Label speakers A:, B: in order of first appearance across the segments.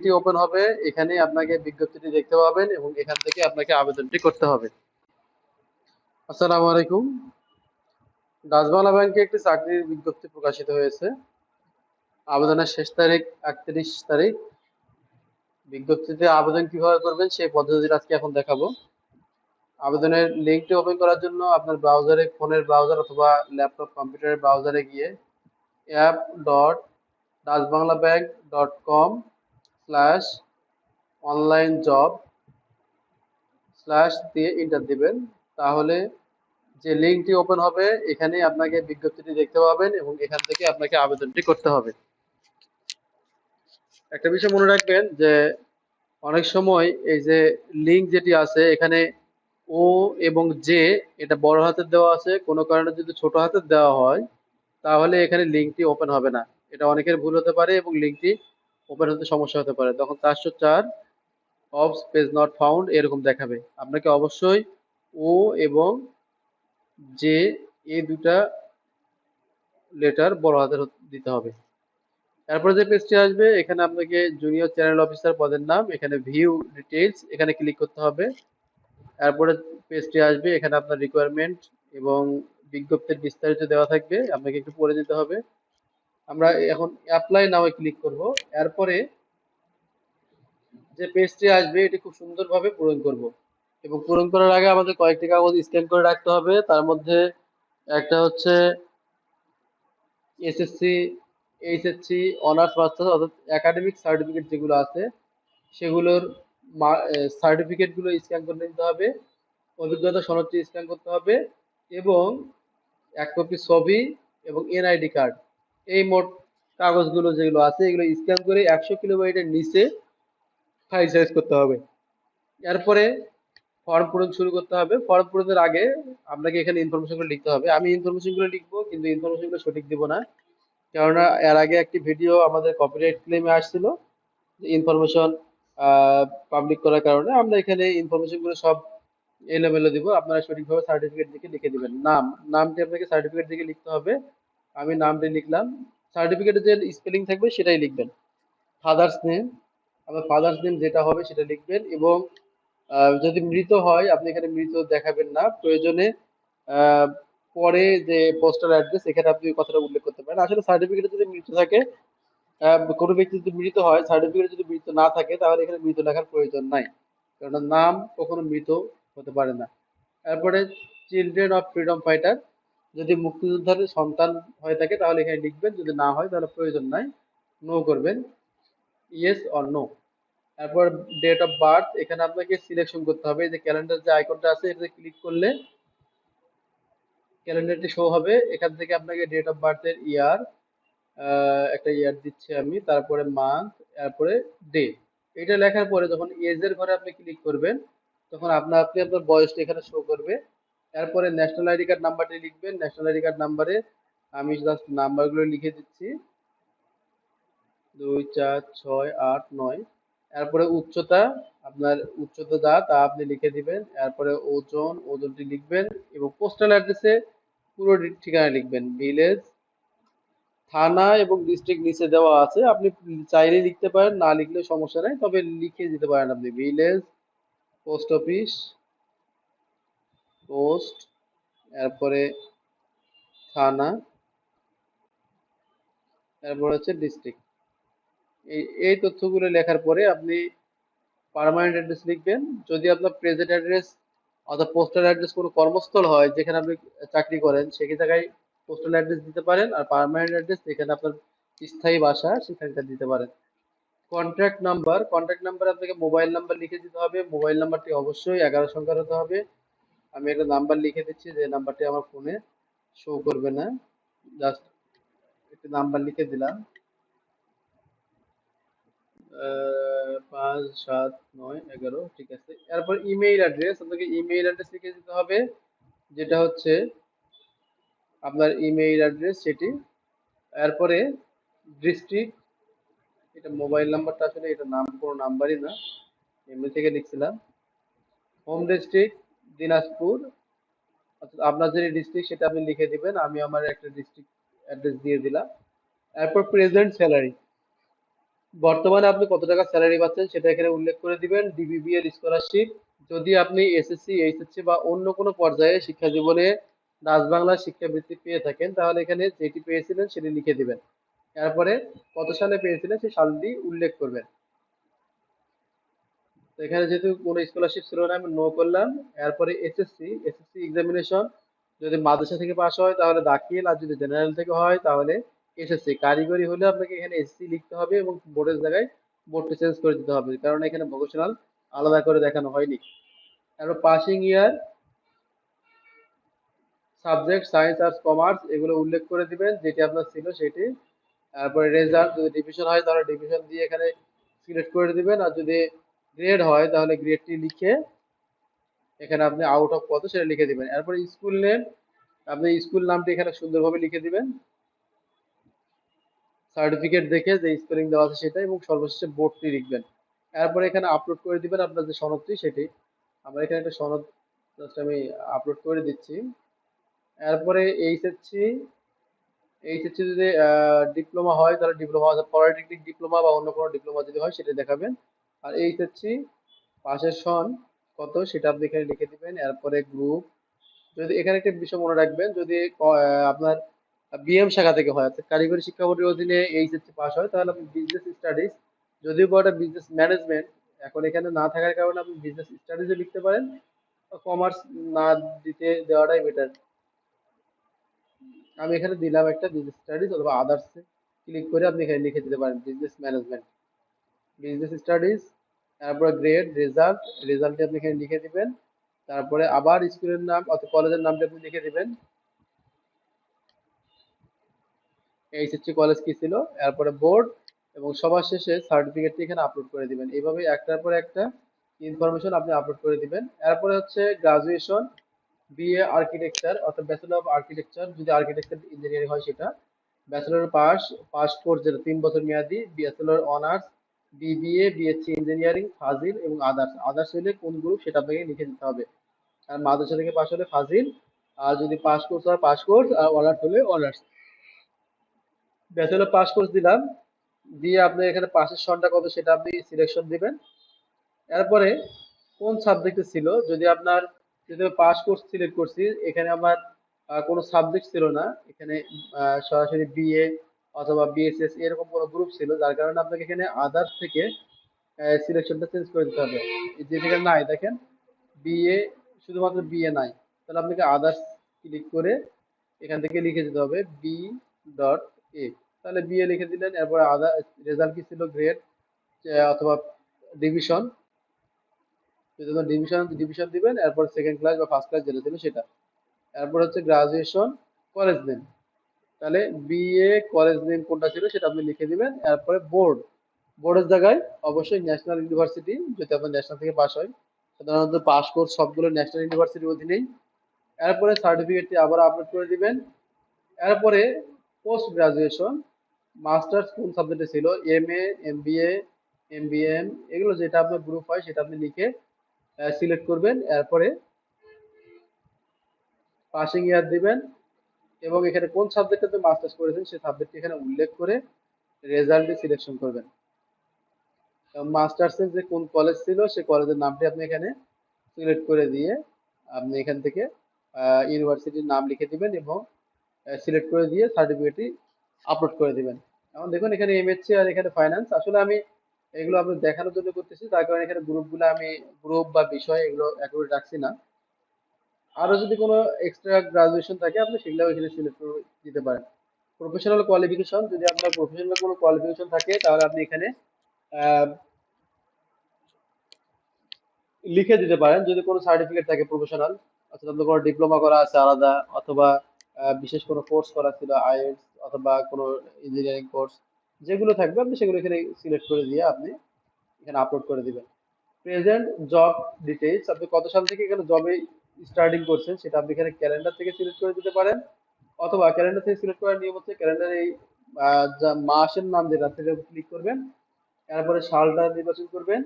A: লিঙ্কটি ওপেন হবে, এখানে আপনাকে বিজ্ঞপ্তিটি দেখতে পাবেন এবং এখান থেকে আপনাকে আবেদনটি করতে হবে। আসসালামু আলাইকুম। ডাচ বাংলা ব্যাংকে একটি চাকরির বিজ্ঞপ্তি প্রকাশিত হয়েছে। আবেদনের শেষ তারিখ ৩১ তারিখ। বিজ্ঞপ্তিতে আবেদন কিভাবে করবেন সেই পদ্ধতিটা আজকে এখন দেখাবো। আবেদনের লিঙ্কটি ওপেন করার জন্য আপনার ব্রাউজারে, ফোনের ব্রাউজার অথবা ল্যাপটপ কম্পিউটারের ব্রাউজারে গিয়ে app.dutchbanglabank.com/online-job/ দিয়ে এন্টার দিবেন। তাহলে যে লিঙ্কটি ওপেন হবে, এখানে আপনাকে বিজ্ঞপ্তিটি দেখতে পাবেন এবং এখান থেকে আপনাকে আবেদনটি করতে হবে। একটা বিষয় মনে রাখবেন যে অনেক সময় এই যে লিঙ্ক যেটি আছে এখানে ও এবং জে এটা বড় হাতের দেওয়া আছে, কোনো কারণে যদি ছোট হাতের দেওয়া হয় তাহলে এখানে লিঙ্কটি ওপেন হবে না। এটা অনেকের ভুল হতে পারে এবং লিঙ্কটি ওপেন হতে সমস্যা হতে পারে। তখন 404 অফ পেজ নট ফাউন্ড এরকম দেখাবে। আপনাকে অবশ্যই ও এবং জে এই দুটা লেটার বড় হাতের দিতে হবে। তারপরে যে পেজটি আসবে এখানে আপনাকে জুনিয়র চ্যানেল অফিসার পদের নাম, এখানে ভিউ ডিটেইলস এখানে ক্লিক করতে হবে। তারপরে পেজটি আসবে, এখানে আপনার রিকোয়ারমেন্ট এবং বিজ্ঞপ্তির বিস্তারিত দেওয়া থাকবে, আপনাকে একটু পড়ে নিতে হবে। আমরা এখন অ্যাপ্লাই নাও ক্লিক করব। এরপরে যে পেজটি আসবে এটি খুব সুন্দরভাবে পূরণ করব এবং পূরণ করার আগে আমাদের কয়েকটি কাগজ স্ক্যান করে রাখতে হবে। তার মধ্যে একটা হচ্ছে এসএসসি, এইচএসসি, অনার্স মাস্টার্স অর্থাৎ একাডেমিক সার্টিফিকেট যেগুলো আছে সেগুলোর সার্টিফিকেটগুলো স্ক্যান করে নিতে হবে, অভিজ্ঞতা সনদটি স্ক্যান করতে হবে এবং এক কপি ছবি এবং এনআইডি কার্ড, এই মোট কাগজগুলো যেগুলো আছে এগুলো স্ক্যান করে 100 কিলোবাইটের নিচে ফাইল সাইজ করতে হবে। এরপরে ফর্ম পূরণ শুরু করতে হবে। ফর্ম পূরণের আগে আপনাকে এখানে ইনফরমেশনগুলো লিখতে হবে। আমি ইনফরমেশনগুলো লিখবো কিন্তু ইনফরমেশনগুলো সঠিক দিব না, কেননা এর আগে একটি ভিডিও আমাদের কপিরাইট ক্লেমে আসছিল ইনফরমেশন পাবলিক করার কারণে। আমরা এখানে ইনফরমেশনগুলো সব এলোমেলো দিব, আপনারা সঠিকভাবে সার্টিফিকেট দিকে লিখে দিবেন। নামটি আপনাকে সার্টিফিকেট দিকে লিখতে হবে। আমি নামটি লিখলাম, সার্টিফিকেটে যে স্পেলিং থাকবে সেটাই লিখবেন। ফাদার্স নেম, আপনার ফাদার্স নেম যেটা হবে সেটা লিখবেন এবং যদি মৃত হয় আপনি এখানে মৃত দেখাবেন না, প্রয়োজনে আহ, পরে যে পোস্টাল অ্যাড্রেস এখানে আপনি কথাটা উল্লেখ করতে পারেন। আসলে সার্টিফিকেটে যদি মৃত থাকে, কোনো ব্যক্তি যদি মৃত হয়, সার্টিফিকেটে যদি মৃত না থাকে তাহলে এখানে মৃত লেখার প্রয়োজন নাই, কারণ নাম কখনো মৃত হতে পারে না। তারপরে চিলড্রেন অফ ফ্রিডম ফাইটার, যদি মুক্তিযোদ্ধার সন্তান হয়ে থাকে তাহলে এখানে লিখবেন, যদি না হয় তাহলে প্রয়োজন নাই, নো করবেন, ইয়েস অর নো। তারপর ডেট অফ বার্থ, এখানে আপনাকে সিলেকশন করতে হবে। এই যে ক্যালেন্ডার যে আইকনটা আছে এটাতে ক্লিক করলে ক্যালেন্ডারটি শো হবে। এখান থেকে আপনাকে ডেট অফ বার্থের ইয়ার, একটা ইয়ার দিচ্ছি আমি, তারপরে মান্থ, তারপরে ডে, এটা লেখার পরে যখন এজের ঘরে আপনি ক্লিক করবেন তখন আপনি আপনার বয়সটা এখানে শো করবে। তারপরে ন্যাশনাল আইডি কার্ড নাম্বারটি লিখবেন। ন্যাশনাল আইডি কার্ড নাম্বারে আমি জাস্ট নাম্বারগুলো লিখে দিচ্ছি, 2 4 6 8 9। এরপরে উচ্চতা, আপনার উচ্চতা যা তা আপনি লিখে দিবেন। এরপরে ওজনটি লিখবেন এবং পোস্টাল অ্যাড্রেসে পুরো ঠিকানা লিখবেন। ভিলেজ, থানা এবং ডিস্ট্রিক্ট নিচে দেওয়া আছে, আপনি চাইলে লিখতে পারেন, না লিখলে সমস্যা নাই, তবে লিখে দিতে পারেন আপনি। ভিলেজ, পোস্ট অফিস, পোস্ট, এরপরে থানা, তারপর হচ্ছে ডিস্ট্রিক্ট। এই তথ্যগুলো লেখার পরে আপনি পার্মানেন্ট অ্যাড্রেস লিখবেন। যদি আপনার প্রেজেন্ট অ্যাড্রেস অর্থাৎ পোস্টাল অ্যাড্রেস কোনো কর্মস্থল হয় যেখানে আপনি চাকরি করেন, সেই জায়গায় পোস্টাল অ্যাড্রেস দিতে পারেন, আর পার্মানেন্ট অ্যাড্রেস যেখানে আপনার স্থায়ী বাসা সেখানটা দিতে পারেন। কন্ট্যাক্ট নাম্বার আপনাকে মোবাইল নাম্বার লিখে দিতে হবে। মোবাইল নাম্বারটি অবশ্যই 11 সংখ্যার হতে হবে। আমি একটা নাম্বার লিখে দিচ্ছি যে নাম্বারটি আমার ফোনে শো করবে না, জাস্ট একটা নাম্বার লিখে দিলাম, 5 7 9 11, ঠিক আছে। এরপর ইমেইল অ্যাড্রেস, আপনাকে ইমেইল অ্যাড্রেস লিখে দিতে হবে, যেটা হচ্ছে আপনার ইমেইল অ্যাড্রেস সেটি। এরপরে ডিস্ট্রিক্ট, এটা মোবাইল নাম্বারটা আসলে এটা নাম কোনো নাম্বারই না, এমনি থেকে লিখছিলাম। হোম ডিস্ট্রিক্ট দিনাজপুর, অর্থাৎ আপনার যে ডিস্ট্রিক্ট সেটা আপনি লিখে দিবেন। আমি আমার একটা ডিস্ট্রিক্ট অ্যাড্রেস দিয়ে দিলাম। এরপর প্রেজেন্ট স্যালারি, বর্তমানে আপনি কত টাকা স্যালারি পাচ্ছেন সেটা এখানে উল্লেখ করে দিবেন। ডিবিবিএল স্কলারশিপ, যদি আপনি এসএসসি, এইচএসসি বা অন্য কোনো পর্যায়ে শিক্ষা জীবনে ডাচ বাংলা শিক্ষাবৃত্তি পেয়ে থাকেন তাহলে এখানে যেটি পেয়েছিলেন সেটি লিখে দিবেন। তারপরে কত সালে পেয়েছিলেন সেই সালটি উল্লেখ করবেন। তো এখানে যেহেতু কোনো স্কলারশিপ ছিল না আমি নো করলাম। এরপরে এসএসসি এক্সামিনেশন যদি মাদ্রাসা থেকে পাস হয় তাহলে দাখিল, আর যদি জেনারেল থেকে হয় তাহলে এসএসসি। কারিগরি হলে আপনাকে এখানে এসএসসি লিখতে হবে এবং বোর্ডের জায়গায় বোর্ডটি চেঞ্জ করে দিতে হবে, কারণ এখানে ভোকেশনাল আলাদা করে দেখানো হয়নি। তারপর পাসিং ইয়ার, সাবজেক্ট সায়েন্স আর্টস কমার্স এগুলো উল্লেখ করে দিবেন যেটি আপনার ছিল সেটি। তারপরে রেজাল্ট, যদি ডিভিশন হয় তাহলে ডিভিশন দিয়ে এখানে সিলেক্ট করে দিবেন, আর যদি গ্রেড হয় তাহলে গ্রেডটি লিখে এখানে আপনি আউট অফ কত সেটা লিখে দিবেন। এরপরে স্কুল নেম, আপনি স্কুল নামটি এখানে সুন্দরভাবে লিখে দিবেন সার্টিফিকেট দেখে যে স্পেলিং দেওয়া আছে সেটা, এবং সর্বশেষে বোর্ডটি লিখবেন। এরপরে এখানে আপলোড করে দিবেন আপনার যে সনদটি সেটি। আমরা এখানে একটা সনদ জাস্ট আমি আপলোড করে দিচ্ছি। এরপরে এইচএসসি যদি ডিপ্লোমা হয় তাহলে ডিপ্লোমা, পলিটেকনিক ডিপ্লোমা বা অন্য কোনো ডিপ্লোমা যদি হয় সেটা দেখাবেন। আর এইচএসসি পাশের সন কত সেটা আপনি এখানে লিখে দিবেন। এরপরে গ্রুপ, যদি এখানে একটা বিষয় মনে রাখবেন, যদি আপনার বিএম শাখা থেকে হয় অর্থাৎ কারিগরি শিক্ষা বোর্ডের অধীনে এইচএসসি পাস হয় তাহলে আপনি বিজনেস স্টাডিজ, যদিও বা ওটা বিজনেস ম্যানেজমেন্ট এখন এখানে না থাকার কারণে আপনি বিজনেস স্টাডিজে লিখতে পারেন, কমার্স না দিতে দেওয়াটাই বেটার। আমি এখানে দিলাম একটা বিজনেস স্টাডিজ, অথবা আদার্স ক্লিক করে আপনি এখানে লিখে দিতে পারেন বিজনেস ম্যানেজমেন্ট, বিজনেস স্টাডিজ। তারপরে গ্রেড, রেজাল্টটি আপনি এখানে লিখে দিবেন। তারপরে আবার স্কুলের নাম অথবা কলেজের নামটা আপনি লিখে দিবেন, এইচএসসি কলেজ কি ছিল, এরপরে বোর্ড, এবং সবার শেষে সার্টিফিকেটটি এখানে আপলোড করে দিবেন। এইভাবে একটার পর একটা ইনফরমেশন আপনি আপলোড করে দিবেন। এরপরে হচ্ছে গ্রাজুয়েশন, বিএ আর্কিটেকচার অর্থাৎ ব্যাচেলর অফ আর্কিটেকচার, যদি আর্কিটেকচার ইঞ্জিনিয়ারিং হয় সেটা, ব্যাচেলর পাস কোর্স যেটা 3 বছর মেয়াদি, bachelor honours, BBA, BSc engineering, ফাজিল এবং আদার্স হলে কোন গ্রুপ সেটা আপনাকে লিখে দিতে হবে। আর মাদ্রাসা থেকে পাস হলে ফাজিল, আর যদি পাস কোর্স হয় পাস কোর্স, আর অনার্স হলে অনার্স। ব্যাচেলর পাস কোর্স দিলাম, দিয়ে আপনি এখানে পাসের সনটা কত সেটা আপনি সিলেকশন দিবেন। এরপরে কোন সাবজেক্টে ছিল, যদি আপনার, যদি পাস কোর্স সিলেক্ট করছি এখানে আমার কোনো সাবজেক্ট ছিল না এখানে, সরাসরি বিএ অথবা বিএসএস এরকম কোনো গ্রুপ ছিল, যার কারণে আপনাকে এখানে আদার্স থেকে সিলেকশনটা চেঞ্জ করে দিতে হবে। যেখানে নাই দেখেন বিএ, শুধুমাত্র বিএ নাই, তাহলে আপনাকে আদার্স ক্লিক করে এখান থেকে লিখে দিতে হবে বি.এ, তাহলে বিএ লিখে দিলেন। এরপরে আদার রেজাল্ট কি ছিল, গ্রেড অথবা ডিভিশন, যদি ডিভিশন ডিভিশন দিবেন। এরপর সেকেন্ড ক্লাস বা ফার্স্ট ক্লাস যেটা ছিল সেটা। এরপর হচ্ছে গ্রাজুয়েশন, কলেজ নেম, তাহলে বিএ কলেজ নেম কোনটা ছিল সেটা আপনি লিখে দিবেন। এরপরে বোর্ড, বোর্ডের জায়গায় অবশ্যই ন্যাশনাল ইউনিভার্সিটি, যদি আপনার ন্যাশনাল থেকে পাস হয়, সাধারণত পাস কোর্স সবগুলো ন্যাশনাল ইউনিভার্সিটির অধীনেই। এরপরে সার্টিফিকেটটি আবার আপলোড করে দিবেন। এরপরে পোস্ট গ্রাজুয়েশন, মাস্টার্স কোন সাবজেক্টে ছিল, এমএ, এমবিএ, এমবিএম, এগুলো যেটা আপনার গ্রুপ হয় সেটা আপনি লিখে সিলেক্ট করবেন। এরপরে পাসিং ইয়ার দিবেন, এবং এখানে কোন সাবজেক্টে আপনি মাস্টার্স করেছেন সেই সাবজেক্টটি এখানে উল্লেখ করে রেজাল্টে সিলেকশন করবেন। মাস্টার্সের যে কোন কলেজ ছিল সেই কলেজের নামটি আপনি এখানে সিলেক্ট করে দিয়ে আপনি এখান থেকে ইউনিভার্সিটির নাম লিখে দিবেন, এবং সিলেক্ট করে দিয়ে সার্টিফিকেটটি আপলোড করে দিবেন। এখন দেখুন এখানে এমএসসি আর এখানে ফাইন্যান্স, আসলে আমি এগুলো আপনার দেখানোর জন্য করতেছি, তার কারণে এখানে গ্রুপগুলো আমি গ্রুপ বা বিষয় এগুলো একবারে রাখছি না। আরো যদি কোনো এক্সট্রা গ্রাজুয়েশন থাকে আপনি সেগুলো এখানে সিলেক্ট করে দিতে পারেন। প্রফেশনাল কোয়ালিফিকেশন, যদি আপনার প্রফেশনাল কোনো কোয়ালিফিকেশন থাকে তাহলে আপনি এখানে আহ, লিখে দিতে পারেন। যদি কোনো সার্টিফিকেট থাকে প্রফেশনাল, অর্থাৎ আপনার কোনো ডিপ্লোমা করা আছে আলাদা, অথবা বিশেষ কোনো কোর্স করা ছিল আইএলটিএস অথবা কোনো ইঞ্জিনিয়ারিং কোর্স, যেগুলো থাকবে আপনি সেগুলো এখানে সিলেক্ট করে দিয়ে আপনি এখানে আপলোড করে দিবেন। প্রেজেন্ট জব ডিটেইলস, আপনি কত সাল থেকে এখানে জবে স্টার্টিং করছেন সেটা আপনি এখানে ক্যালেন্ডার থেকে সিলেক্ট করে দিতে পারেন, অথবা ক্যালেন্ডার থেকে সিলেক্ট করার নিয়ম হচ্ছে ক্যালেন্ডারে এই মাসের নাম যেটা সেটা ক্লিক করবেন। এরপরে সালটা নির্বাচন করবেন।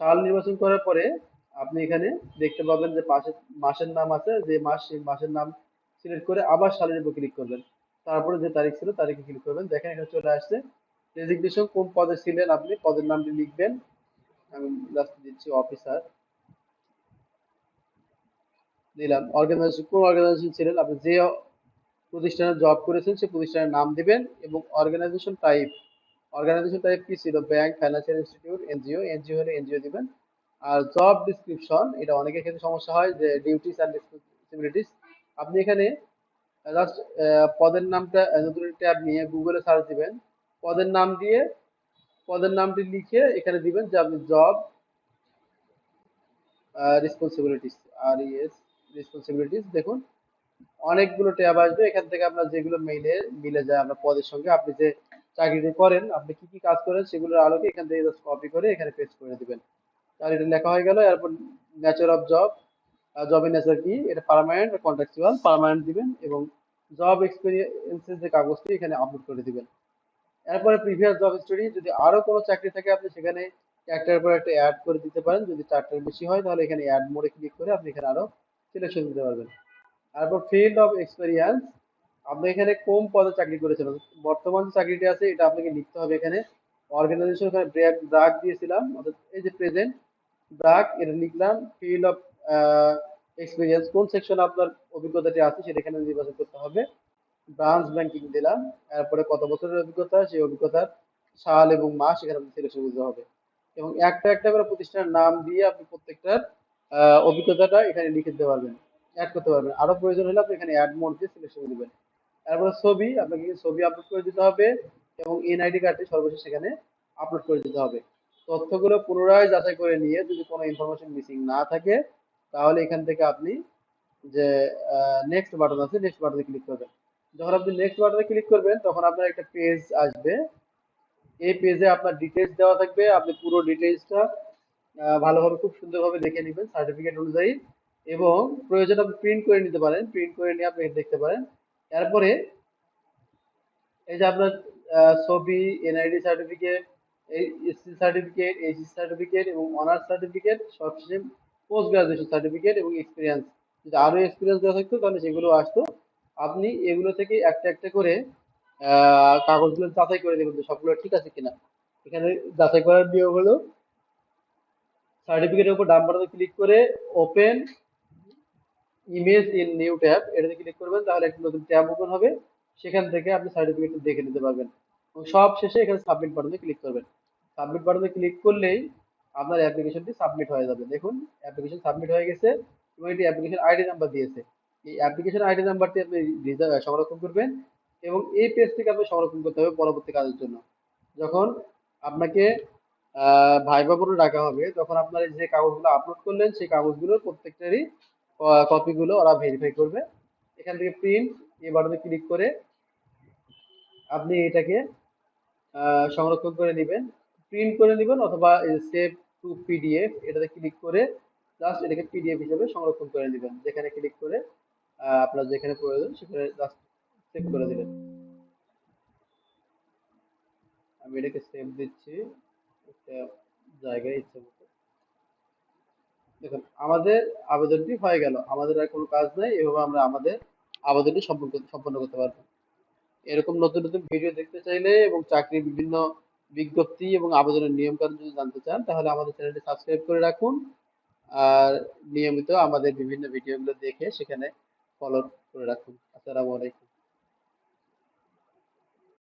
A: সাল নির্বাচন করার পরে আপনি এখানে দেখতে পাবেন যে পাশে মাসের নাম আছে, যে মাস সেই মাসের নাম সিলেক্ট করে আবার সালের উপর ক্লিক করবেন। তারপরে যে তারিখ ছিল তারিখে ক্লিক করবেন, দেখেন এখানে চলে আসছে ডেজিগনেশন কোন পদে ছিলেন, আপনি পদের নামটি লিখবেন। আমি জাস্ট দিচ্ছি অফিসার, দিলাম। অর্গানাইজেশন, কোন অর্গানাইজেশন ছিলেন, আপনি যে প্রতিষ্ঠানে জব করেছেন সেই প্রতিষ্ঠানের নাম দিবেন। এবং অর্গানাইজেশন টাইপ কি ছিল, bank, financial institute, NGO, NGO হলে এনজিও দিবেন। আর জব ডিসক্রিপশন, এটা অনেকের ক্ষেত্রে সমস্যা হয় যে ডিউটিস অ্যান্ড রেসপন্সিবিলিটিস, আপনি এখানে জাস্ট পদের নামটা, নতুন ট্যাব নিয়ে গুগলে সার্চ দিবেন, পদের নাম দিয়ে পদের নামটি লিখে এখানে দিবেন যে আপনি জব রেসপন্সিবিলিটিস, আর ইএস রেসপন্সিবিলিটিস। দেখুন অনেকগুলো ট্যাব আসবে, এখান থেকে আপনার যেগুলো মিলে যায় আপনার পদের সঙ্গে, আপনি যে চাকরিটি করেন, আপনি কি কি কাজ করেন সেগুলোর আলোকে এখান থেকে জাস্ট কপি করে এখানে পেস্ট করে দিবেন। আর এটা লেখা হয়ে গেল। এরপর নেচার অফ জব, জবের নেচার কি, এটা পার্মানেন্ট বা কন্ট্রাকচুয়াল, পার্মানেন্ট দিবেন। এবং জব এক্সপিরিয়েন্সের যে কাগজটি এখানে আপলোড করে দিবেন। এরপরে প্রিভিয়াস জব স্টোরি, যদি আরো কোনো চাকরি থাকে আপনি সেখানে একটার পর একটা অ্যাড করে দিতে পারেন। যদি চারটার বেশি হয় তাহলে এখানে অ্যাড মোডে ক্লিক করে আপনি এখানে আরো সিলেকশন দিতে পারবেন। তারপর ফিল্ড অফ এক্সপেরিয়েন্স, আপনি এখানে কোন পদে চাকরি করেছেন, বর্তমান যে চাকরিটি আছে এটা আপনাকে লিখতে হবে এখানে। অর্গানাইজেশন, এখানে ব্রাক দিয়েছিলাম, অর্থাৎ এই যে প্রেজেন্ট ব্রাক, এটা লিখলাম। ফিল্ড অফ এক্সপিরিয়েন্স, কোন সেকশনে আপনার অভিজ্ঞতাটি আছে সেটা এখানে নির্বাচন করতে হবে। ব্রাঞ্চ ব্যাংকিং দিলাম। এরপরে কত বছরের অভিজ্ঞতা, সেই অভিজ্ঞতার সাল এবং মাস এখানে আপনি সিলেকশন দিতে হবে। এবং একটা একটা করে প্রতিষ্ঠানের নাম দিয়ে আপনি প্রত্যেকটার অভিজ্ঞতাটা এখানে লিখে দিতে পারবেন, অ্যাড করতে পারবেন। আরো প্রয়োজন হলে আপনি এখানে অ্যাড মোড দিয়ে সিলেকশন দিবেন। তারপরে ছবি, আপনাকে ছবি আপলোড করে দিতে হবে। এবং এনআইডি কার্ডটি সর্বশেষ সেখানে আপলোড করে দিতে হবে। তথ্যগুলো পুনরায় যাচাই করে নিয়ে যদি কোনো ইনফরমেশন মিসিং না থাকে তাহলে এখান থেকে আপনি যে নেক্সট বাটন আছে, নেক্সট বাটনে ক্লিক করবেন। যখন আপনি নেক্সট বাটনে ক্লিক করবেন তখন আপনার একটা পেজ আসবে। এই পেজে আপনার ডিটেইলস দেওয়া থাকবে, আপনি পুরো ডিটেইলসটা ভালোভাবে খুব সুন্দরভাবে দেখে নেবেন সার্টিফিকেট অনুযায়ী। এবং প্রয়োজন আপনি প্রিন্ট করে নিতে পারেন, প্রিন্ট করে নিয়ে আপনি দেখতে পারেন। এরপরে এই যে আপনার ছবি, NID certificate, SC certificate, HSC certificate এবং অনার্স সার্টিফিকেট, সবশেষে পোস্ট গ্রাজুয়েশন সার্টিফিকেট এবং এক্সপিরিয়েন্স, যদি আরো এক্সপিরিয়েন্স দেওয়া থাকতো তাহলে সেগুলো আসতো। আপনি এগুলো থেকে একটা একটা করে কাগজগুলো যাচাই করে দেবেন যে সবগুলো ঠিক আছে কিনা। এখানে যাচাই করার নিয়ম হলো সার্টিফিকেটের উপর ডান বাটনে ক্লিক করে open image in new tab, এটাতে ক্লিক করবেন, তাহলে একটা নতুন ট্যাব ওপেন হবে। সেখান থেকে আপনি সার্টিফিকেটটা দেখে নিতে পারবেন। এবং সব শেষে এখানে সাবমিট বাটনে ক্লিক করবেন। সাবমিট বাটনে ক্লিক করলেই আপনার অ্যাপ্লিকেশনটি সাবমিট হয়ে যাবে। দেখুন অ্যাপ্লিকেশন সাবমিট হয়ে গেছে এবং এটি অ্যাপ্লিকেশন আইডি নাম্বার দিয়েছে। এই অ্যাপ্লিকেশন আইডি নাম্বারটি আপনি সংরক্ষণ করবেন এবং এই পেজ থেকে আপনি সংরক্ষণ করতে হবে পরবর্তী কাজের জন্য। যখন আপনাকে ভাইবা বোর্ডে ডাকা হবে তখন আপনার এই যে কাগজগুলো আপলোড করলেন সেই কাগজগুলোর প্রত্যেকটারই কপিগুলো ওরা ভেরিফাই করবে। এখান থেকে প্রিন্ট, এই বাটনে ক্লিক করে আপনি এটাকে সংরক্ষণ করে নেবেন, প্রিন্ট করে নেবেন, অথবা সেভ টু পিডিএফ এটাতে ক্লিক করে জাস্ট এটাকে পিডিএফ হিসেবে সংরক্ষণ করে নেবেন। যেখানে ক্লিক করে আপনার যেখানে প্রয়োজন সেখানে জাস্ট সেভ করে দিবেন। আমি এটাকে সেভ দিচ্ছি একটা জায়গায় ইচ্ছে মতো। দেখুন আমাদের আবেদনটি হয়ে গেল, আমাদের আর কোনো কাজ নাই, এভাবে আমরা আমাদের আবেদনটি সম্পন্ন করতে পারবো। এরকম নতুন নতুন ভিডিও দেখতে চাইলে এবং চাকরির বিভিন্ন বিজ্ঞপ্তি এবং আবেদনের নিয়ম কানুন যদি জানতে চান তাহলে আমাদের চ্যানেলটি সাবস্ক্রাইব করে রাখুন। আর নিয়মিত আমাদের বিভিন্ন ভিডিওগুলো দেখে সেখানে ফলো করে রাখুন। আসসালামু আলাইকুম।